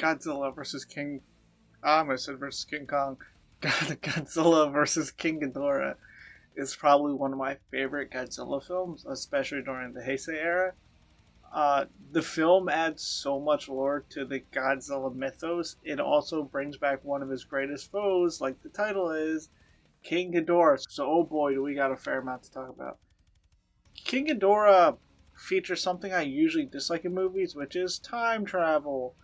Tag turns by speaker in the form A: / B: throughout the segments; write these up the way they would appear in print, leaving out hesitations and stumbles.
A: Godzilla versus King. I almost said versus King Kong. Godzilla versus King Ghidorah is probably one of my favorite Godzilla films, especially during the Heisei era. The film adds so much lore to the Godzilla mythos. It also brings back one of his greatest foes, like the title is, King Ghidorah. So, oh boy, do we got a fair amount to talk about. King Ghidorah features something I usually dislike in movies, which is time travel.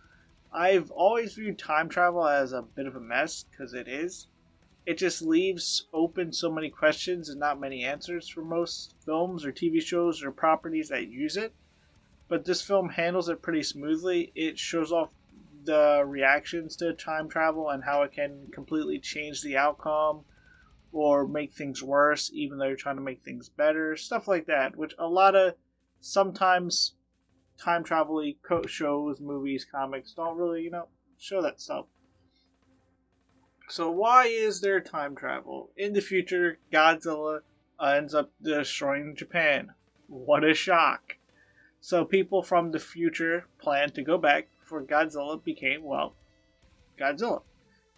A: I've always viewed time travel as a bit of a mess, because it is. It just leaves open so many questions and not many answers for most films or TV shows or properties that use it. But this film handles it pretty smoothly. It shows off the reactions to time travel and how it can completely change the outcome or make things worse, even though you're trying to make things better. Stuff like that, which a lot of sometimes time travel shows, movies, comics don't really, show that stuff. So why is there time travel? In the future, Godzilla ends up destroying Japan. What a shock. So people from the future plan to go back before Godzilla became, well, Godzilla,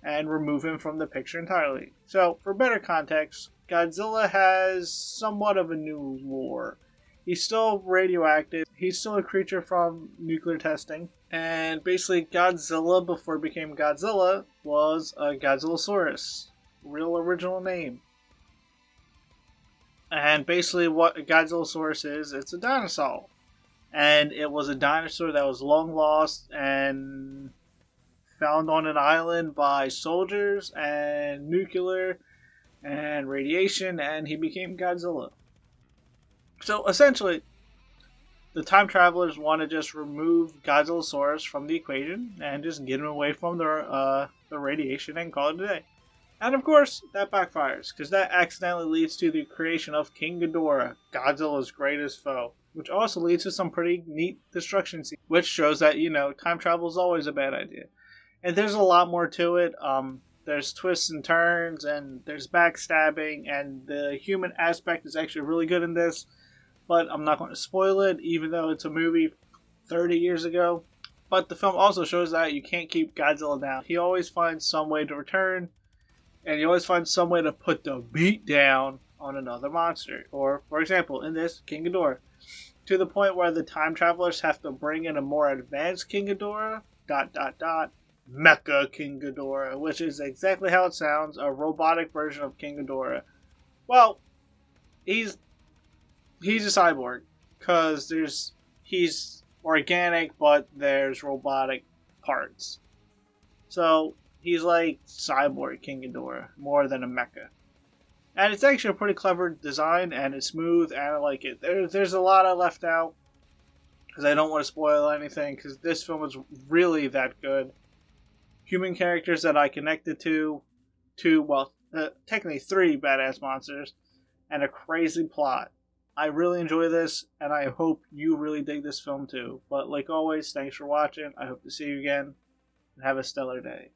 A: and remove him from the picture entirely. So, for better context, Godzilla has somewhat of a new lore. He's still radioactive, he's still a creature from nuclear testing, and basically Godzilla, before it became Godzilla, was a Godzillasaurus. Real original name. And basically what a Godzillasaurus is, it's a dinosaur. And it was a dinosaur that was long lost and found on an island by soldiers and nuclear and radiation, and he became Godzilla. So essentially, the time travelers want to just remove Godzillasaurus from the equation and just get him away from the radiation and call it a day. And of course, that backfires, because that accidentally leads to the creation of King Ghidorah, Godzilla's greatest foe, which also leads to some pretty neat destruction scenes, which shows that, time travel is always a bad idea. And there's a lot more to it. There's twists and turns, and there's backstabbing, and the human aspect is actually really good in this, but I'm not going to spoil it, even though it's a movie 30 years ago. But the film also shows that you can't keep Godzilla down. He always finds some way to return, and he always finds some way to put the beat down on another monster. Or, for example, in this, King Ghidorah. To the point where the time travelers have to bring in a more advanced King Ghidorah, Mecha King Ghidorah, which is exactly how it sounds, a robotic version of King Ghidorah. Well, he's a cyborg, because he's organic, but there's robotic parts. So, he's like cyborg King Ghidorah, more than a mecha. And it's actually a pretty clever design, and it's smooth, and I like it. There's a lot I left out, because I don't want to spoil anything, because this film is really that good. Human characters that I connected to, technically 3 badass monsters, and a crazy plot. I really enjoy this, and I hope you really dig this film too. But like always, thanks for watching. I hope to see you again, and have a stellar day.